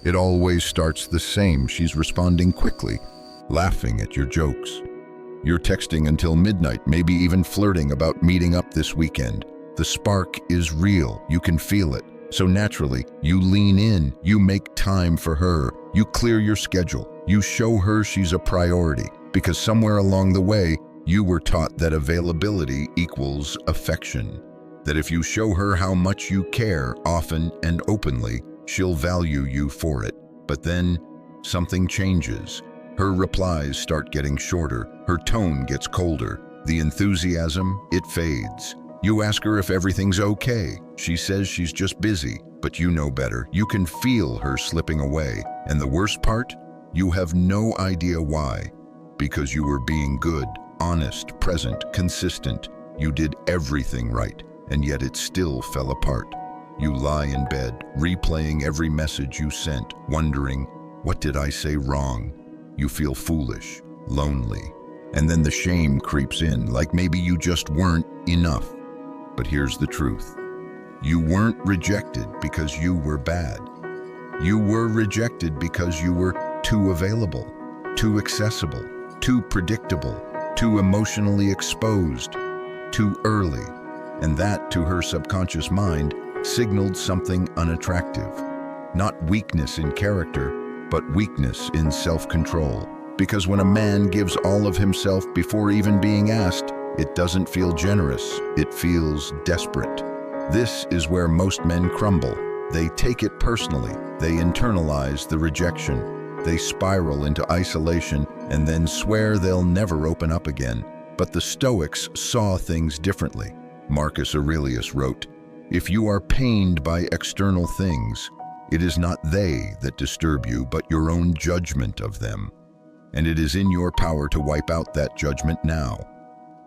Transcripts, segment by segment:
It always starts the same. She's responding quickly, laughing at your jokes. You're texting until midnight, maybe even flirting about meeting up this weekend. The spark is real. You can feel it. So naturally, you lean in, you make time for her, you clear your schedule, you show her she's a priority, because somewhere along the way, you were taught that availability equals affection. That if you show her how much you care, often and openly, she'll value you for it. But then, something changes. Her replies start getting shorter, her tone gets colder, the enthusiasm, it fades. You ask her if everything's okay. She says she's just busy, but you know better. You can feel her slipping away. And the worst part? You have no idea why. Because you were being good, honest, present, consistent. You did everything right, and yet it still fell apart. You lie in bed, replaying every message you sent, wondering, what did I say wrong? You feel foolish, lonely, and then the shame creeps in, like maybe you just weren't enough. But here's the truth. You weren't rejected because you were bad. You were rejected because you were too available, too accessible, too predictable, too emotionally exposed, too early. And that, to her subconscious mind, signaled something unattractive. Not weakness in character, but weakness in self-control. Because when a man gives all of himself before even being asked, it doesn't feel generous, it feels desperate. This is where most men crumble. They take it personally, they internalize the rejection, they spiral into isolation, and then swear they'll never open up again. But the Stoics saw things differently. Marcus Aurelius wrote, "If you are pained by external things, it is not they that disturb you, but your own judgment of them. And it is in your power to wipe out that judgment now.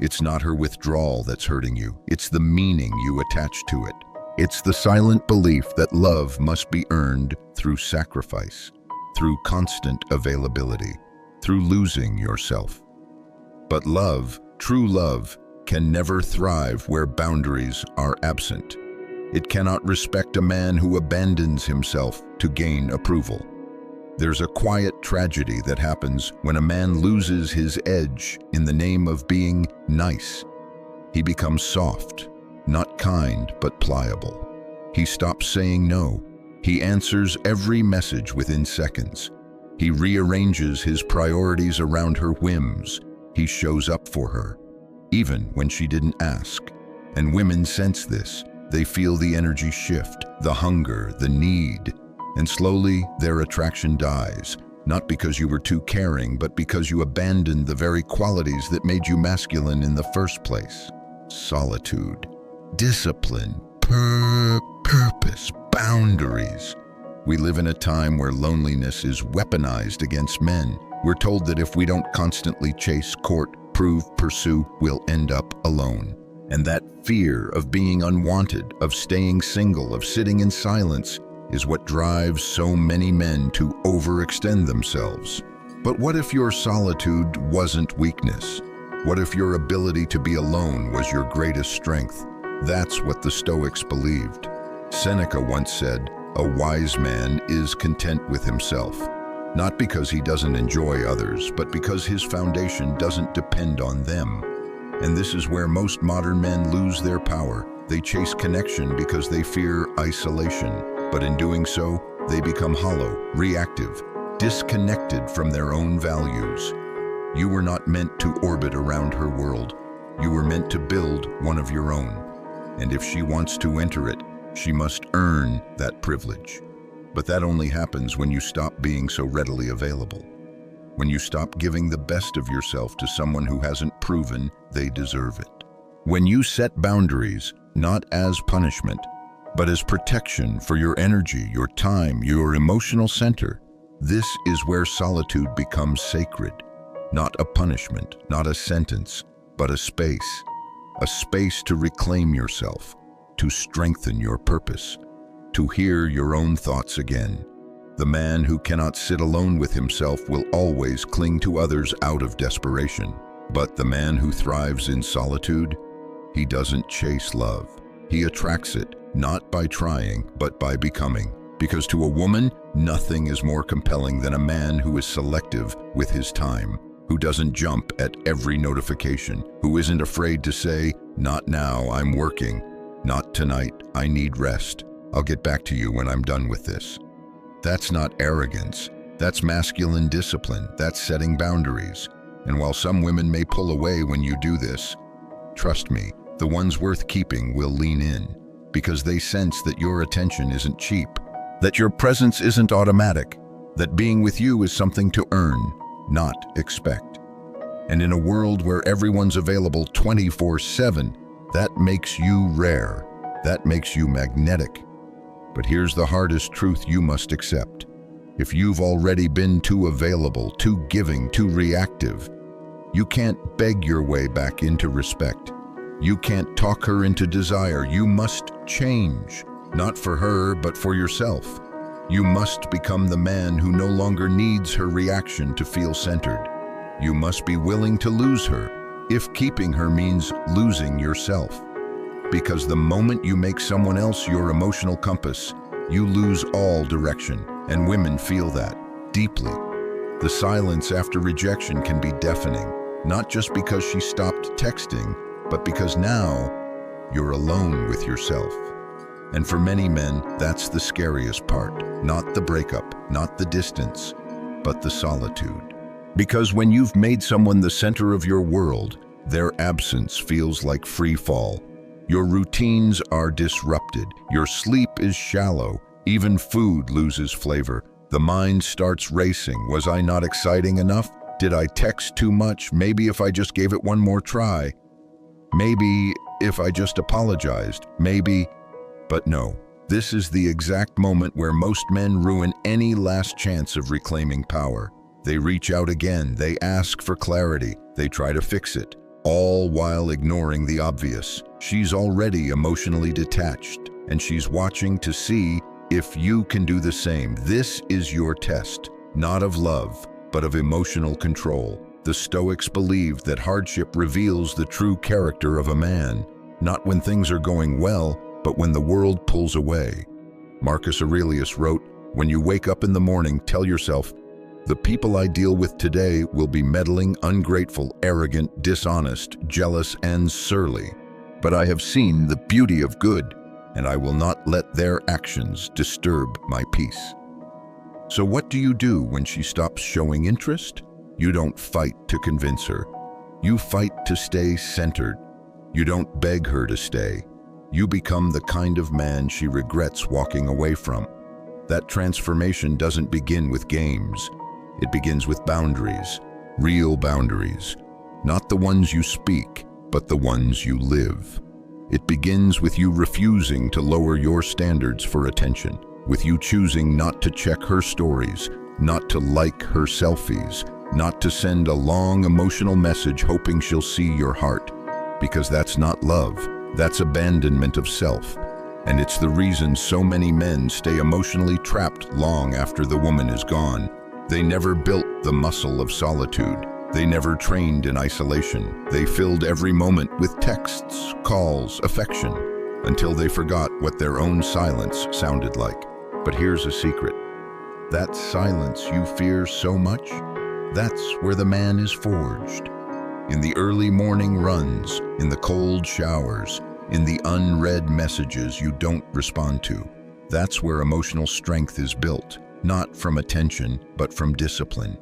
It's not her withdrawal that's hurting you. It's the meaning you attach to it. It's the silent belief that love must be earned through sacrifice, through constant availability, through losing yourself. But love, true love, can never thrive where boundaries are absent. It cannot respect a man who abandons himself to gain approval. There's a quiet tragedy that happens when a man loses his edge in the name of being nice. He becomes soft, not kind, but pliable. He stops saying no. He answers every message within seconds. He rearranges his priorities around her whims. He shows up for her, even when she didn't ask. And women sense this. They feel the energy shift, the hunger, the need. And slowly, their attraction dies, not because you were too caring, but because you abandoned the very qualities that made you masculine in the first place. Solitude, discipline, purpose, boundaries. We live in a time where loneliness is weaponized against men. We're told that if we don't constantly chase, court, prove, pursue, we'll end up alone. And that fear of being unwanted, of staying single, of sitting in silence, is what drives so many men to overextend themselves. But what if your solitude wasn't weakness? What if your ability to be alone was your greatest strength? That's what the Stoics believed. Seneca once said, "A wise man is content with himself," not because he doesn't enjoy others, but because his foundation doesn't depend on them. And this is where most modern men lose their power. They chase connection because they fear isolation. But in doing so, they become hollow, reactive, disconnected from their own values. You were not meant to orbit around her world. You were meant to build one of your own. And if she wants to enter it, she must earn that privilege. But that only happens when you stop being so readily available. When you stop giving the best of yourself to someone who hasn't proven they deserve it. When you set boundaries, not as punishment, but as protection for your energy, your time, your emotional center, this is where solitude becomes sacred. Not a punishment, not a sentence, but a space to reclaim yourself, to strengthen your purpose, to hear your own thoughts again. The man who cannot sit alone with himself will always cling to others out of desperation. But the man who thrives in solitude, he doesn't chase love. He attracts it, not by trying, but by becoming. Because to a woman, nothing is more compelling than a man who is selective with his time, who doesn't jump at every notification, who isn't afraid to say, "Not now, I'm working. Not tonight, I need rest. I'll get back to you when I'm done with this." That's not arrogance. That's masculine discipline. That's setting boundaries. And while some women may pull away when you do this, trust me, the ones worth keeping will lean in, because they sense that your attention isn't cheap, that your presence isn't automatic, that being with you is something to earn, not expect. And in a world where everyone's available 24/7, that makes you rare. That makes you magnetic. But here's the hardest truth you must accept. If you've already been too available, too giving, too reactive, you can't beg your way back into respect. You can't talk her into desire. You must change, not for her, but for yourself. You must become the man who no longer needs her reaction to feel centered. You must be willing to lose her, if keeping her means losing yourself. Because the moment you make someone else your emotional compass, you lose all direction, and women feel that deeply. The silence after rejection can be deafening, not just because she stopped texting, but because now you're alone with yourself. And for many men, that's the scariest part. Not the breakup, not the distance, but the solitude. Because when you've made someone the center of your world, their absence feels like free fall. Your routines are disrupted. Your sleep is shallow. Even food loses flavor. The mind starts racing. Was I not exciting enough? Did I text too much? Maybe if I just gave it one more try. Maybe if I just apologized. Maybe. But no. This is the exact moment where most men ruin any last chance of reclaiming power. They reach out again. They ask for clarity. They try to fix it, all while ignoring the obvious. She's already emotionally detached, and she's watching to see if you can do the same. This is your test, not of love, but of emotional control. The Stoics believed that hardship reveals the true character of a man, not when things are going well, but when the world pulls away. Marcus Aurelius wrote, "When you wake up in the morning, tell yourself, the people I deal with today will be meddling, ungrateful, arrogant, dishonest, jealous, and surly. But I have seen the beauty of good, and I will not let their actions disturb my peace." So what do you do when she stops showing interest? You don't fight to convince her. You fight to stay centered. You don't beg her to stay. You become the kind of man she regrets walking away from. That transformation doesn't begin with games. It begins with boundaries, real boundaries, not the ones you speak, but the ones you live. It begins with you refusing to lower your standards for attention, with you choosing not to check her stories, not to like her selfies, not to send a long emotional message hoping she'll see your heart. Because that's not love, that's abandonment of self. And it's the reason so many men stay emotionally trapped long after the woman is gone. They never built the muscle of solitude. They never trained in isolation. They filled every moment with texts, calls, affection, until they forgot what their own silence sounded like. But here's a secret. That silence you fear so much, that's where the man is forged. In the early morning runs, in the cold showers, in the unread messages you don't respond to. That's where emotional strength is built. Not from attention, but from discipline.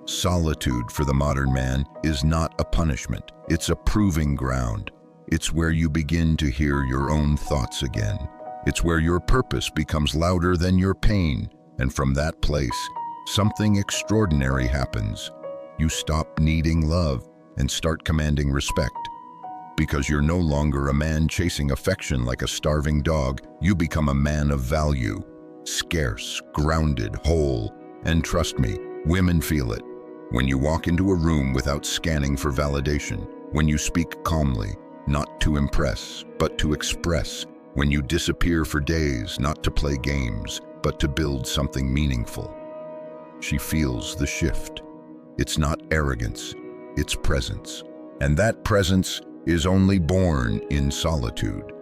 Solitude for the modern man is not a punishment. It's a proving ground. It's where you begin to hear your own thoughts again. It's where your purpose becomes louder than your pain. And from that place, something extraordinary happens. You stop needing love and start commanding respect. Because you're no longer a man chasing affection like a starving dog. You become a man of value. Scarce, grounded, whole, and trust me, women feel it. When you walk into a room without scanning for validation, when you speak calmly, not to impress, but to express, when you disappear for days, not to play games, but to build something meaningful. She feels the shift. It's not arrogance, it's presence. And that presence is only born in solitude.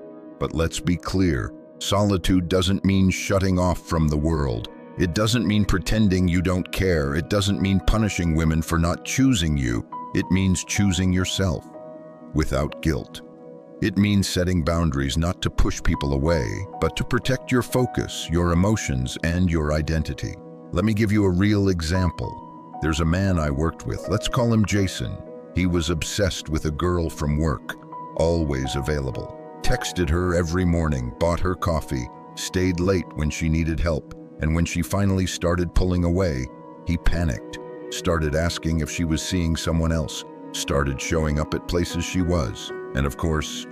But let's be clear, Solitude doesn't mean shutting off from the world. It doesn't mean pretending you don't care. It doesn't mean punishing women for not choosing you. It means choosing yourself without guilt. It means setting boundaries not to push people away, but to protect your focus, your emotions, and your identity. Let me give you a real example. There's a man I worked with. Let's call him Jason. He was obsessed with a girl from work, always available. Texted her every morning, bought her coffee, stayed late when she needed help, and when she finally started pulling away, he panicked, started asking if she was seeing someone else, started showing up at places she was, and of course,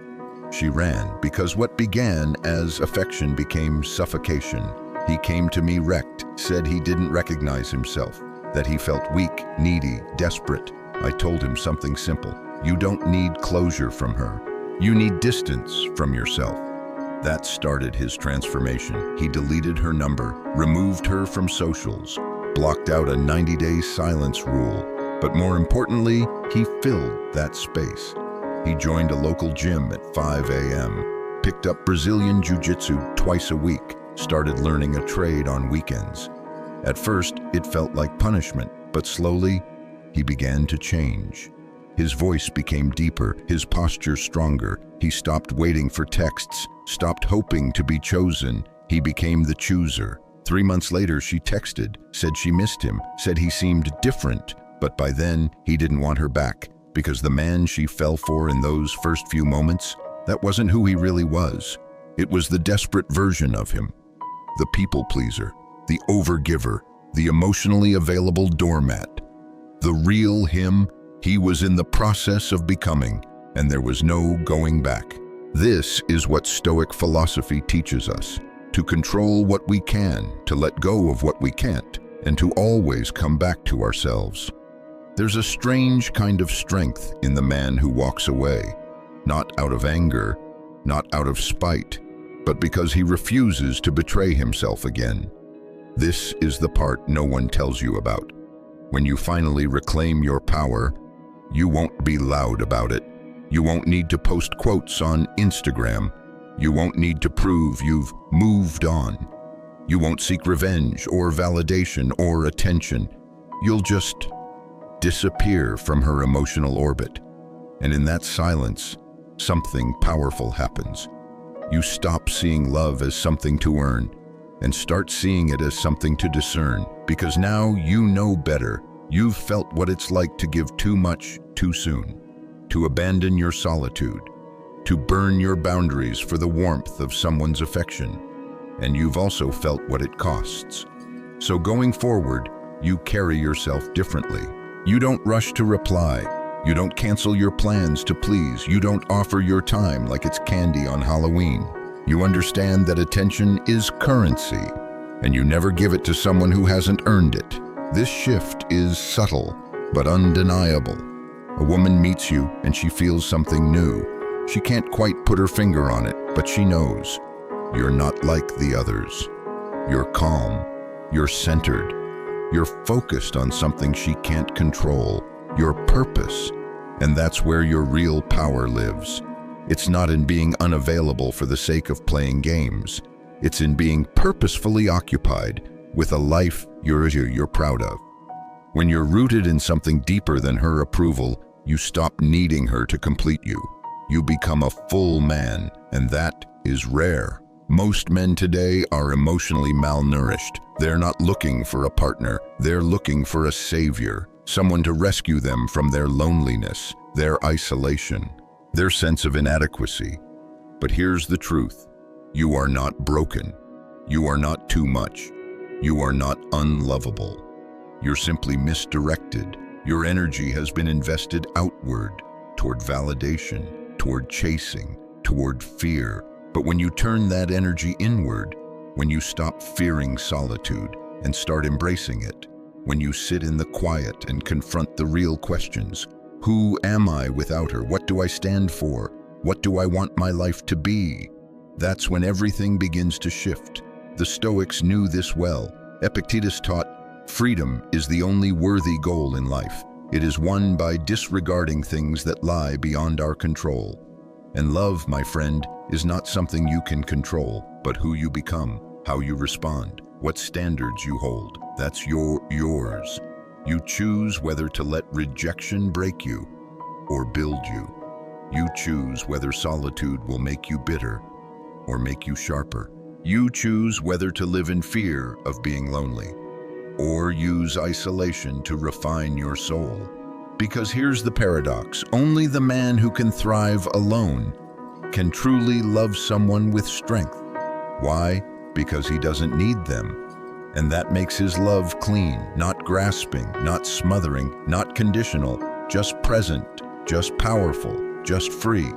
she ran, because what began as affection became suffocation. He came to me wrecked, said he didn't recognize himself, that he felt weak, needy, desperate. I told him something simple. You don't need closure from her. You need distance from yourself. That started his transformation. He deleted her number, removed her from socials, blocked out a 90-day silence rule. But more importantly, he filled that space. He joined a local gym at 5 a.m., picked up Brazilian Jiu-Jitsu twice a week, started learning a trade on weekends. At first, it felt like punishment, but slowly, he began to change. His voice became deeper, his posture stronger. He stopped waiting for texts, stopped hoping to be chosen. He became the chooser. 3 months later, she texted, said she missed him, said he seemed different. But by then, he didn't want her back, because the man she fell for in those first few moments, that wasn't who he really was. It was the desperate version of him. The people pleaser, the overgiver, the emotionally available doormat. The real him, he was in the process of becoming, and there was no going back. This is what Stoic philosophy teaches us: to control what we can, to let go of what we can't, and to always come back to ourselves. There's a strange kind of strength in the man who walks away, not out of anger, not out of spite, but because he refuses to betray himself again. This is the part no one tells you about. When you finally reclaim your power, you won't be loud about it. You won't need to post quotes on Instagram. You won't need to prove you've moved on. You won't seek revenge or validation or attention. You'll just disappear from her emotional orbit. And in that silence, something powerful happens. You stop seeing love as something to earn and start seeing it as something to discern, because now you know better. You've felt what it's like to give too much too soon, to abandon your solitude, to burn your boundaries for the warmth of someone's affection. And you've also felt what it costs. So going forward, you carry yourself differently. You don't rush to reply. You don't cancel your plans to please. You don't offer your time like it's candy on Halloween. You understand that attention is currency, and you never give it to someone who hasn't earned it. This shift is subtle, but undeniable. A woman meets you and she feels something new. She can't quite put her finger on it, but she knows. You're not like the others. You're calm. You're centered. You're focused on something she can't control. Your purpose. And that's where your real power lives. It's not in being unavailable for the sake of playing games. It's in being purposefully occupied with a life you're proud of. When you're rooted in something deeper than her approval, you stop needing her to complete you. You become a full man, and that is rare. Most men today are emotionally malnourished. They're not looking for a partner. They're looking for a savior, someone to rescue them from their loneliness, their isolation, their sense of inadequacy. But here's the truth. You are not broken. You are not too much. You are not unlovable. You're simply misdirected. Your energy has been invested outward, toward validation, toward chasing, toward fear. But when you turn that energy inward, when you stop fearing solitude and start embracing it, when you sit in the quiet and confront the real questions, who am I without her? What do I stand for? What do I want my life to be? That's when everything begins to shift. The Stoics knew this well. Epictetus taught, freedom is the only worthy goal in life. It is won by disregarding things that lie beyond our control. And love, my friend, is not something you can control, but who you become, how you respond, what standards you hold. That's yours. You choose whether to let rejection break you or build you. You choose whether solitude will make you bitter or make you sharper. You choose whether to live in fear of being lonely or use isolation to refine your soul. Because here's the paradox: only the man who can thrive alone can truly love someone with strength. Why? Because he doesn't need them. And that makes his love clean, not grasping, not smothering, not conditional, just present, just powerful, just free.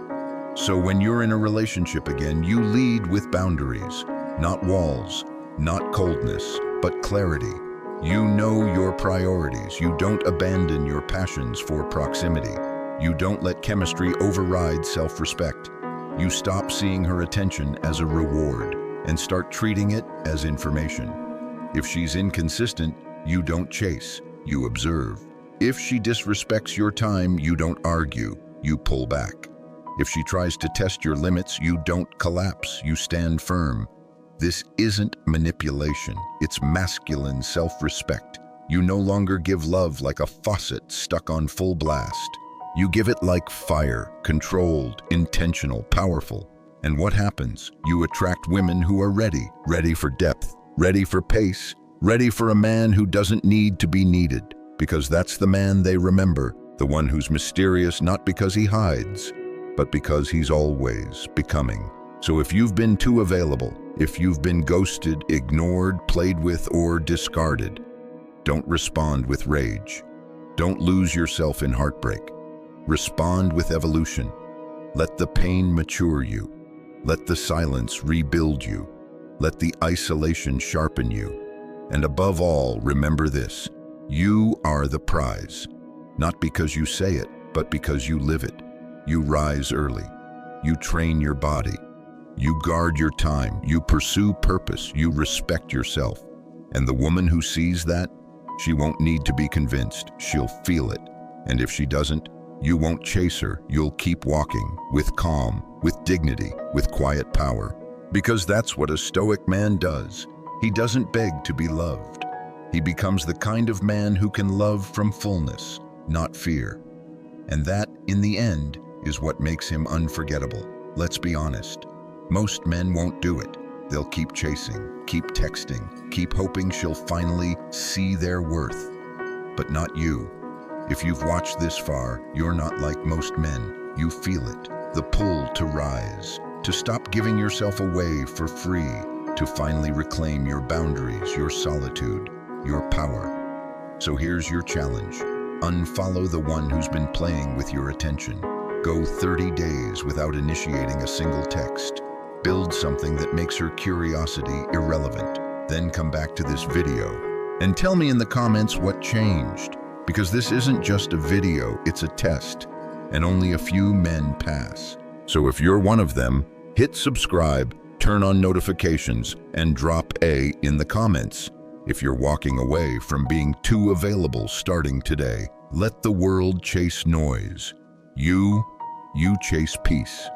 So when you're in a relationship again, you lead with boundaries, not walls, not coldness, but clarity. You know your priorities. You don't abandon your passions for proximity. You don't let chemistry override self-respect. You stop seeing her attention as a reward and start treating it as information. If she's inconsistent, you don't chase, you observe. If she disrespects your time, you don't argue, you pull back. If she tries to test your limits, you don't collapse, you stand firm. This isn't manipulation, it's masculine self-respect. You no longer give love like a faucet stuck on full blast. You give it like fire, controlled, intentional, powerful. And what happens? You attract women who are ready for depth, ready for pace, ready for a man who doesn't need to be needed, because that's the man they remember, the one who's mysterious not because he hides, but because he's always becoming. So if you've been too available, if you've been ghosted, ignored, played with, or discarded, don't respond with rage. Don't lose yourself in heartbreak. Respond with evolution. Let the pain mature you. Let the silence rebuild you. Let the isolation sharpen you. And above all, remember this: you are the prize. Not because you say it, but because you live it. You rise early. You train your body. You guard your time. You pursue purpose. You respect yourself. And the woman who sees that, she won't need to be convinced. She'll feel it. And if she doesn't, you won't chase her. You'll keep walking with calm, with dignity, with quiet power. Because that's what a Stoic man does. He doesn't beg to be loved. He becomes the kind of man who can love from fullness, not fear. And that, in the end, is what makes him unforgettable. Let's be honest. Most men won't do it. They'll keep chasing, keep texting, keep hoping she'll finally see their worth. But not you. If you've watched this far, you're not like most men. You feel it, the pull to rise, to stop giving yourself away for free, to finally reclaim your boundaries, your solitude, your power. So here's your challenge. Unfollow the one who's been playing with your attention. Go 30 days without initiating a single text. Build something that makes her curiosity irrelevant. Then come back to this video and tell me in the comments what changed. Because this isn't just a video, it's a test, and only a few men pass. So if you're one of them, hit subscribe, turn on notifications, and drop A in the comments. If you're walking away from being too available starting today, let the world chase noise. You chase peace.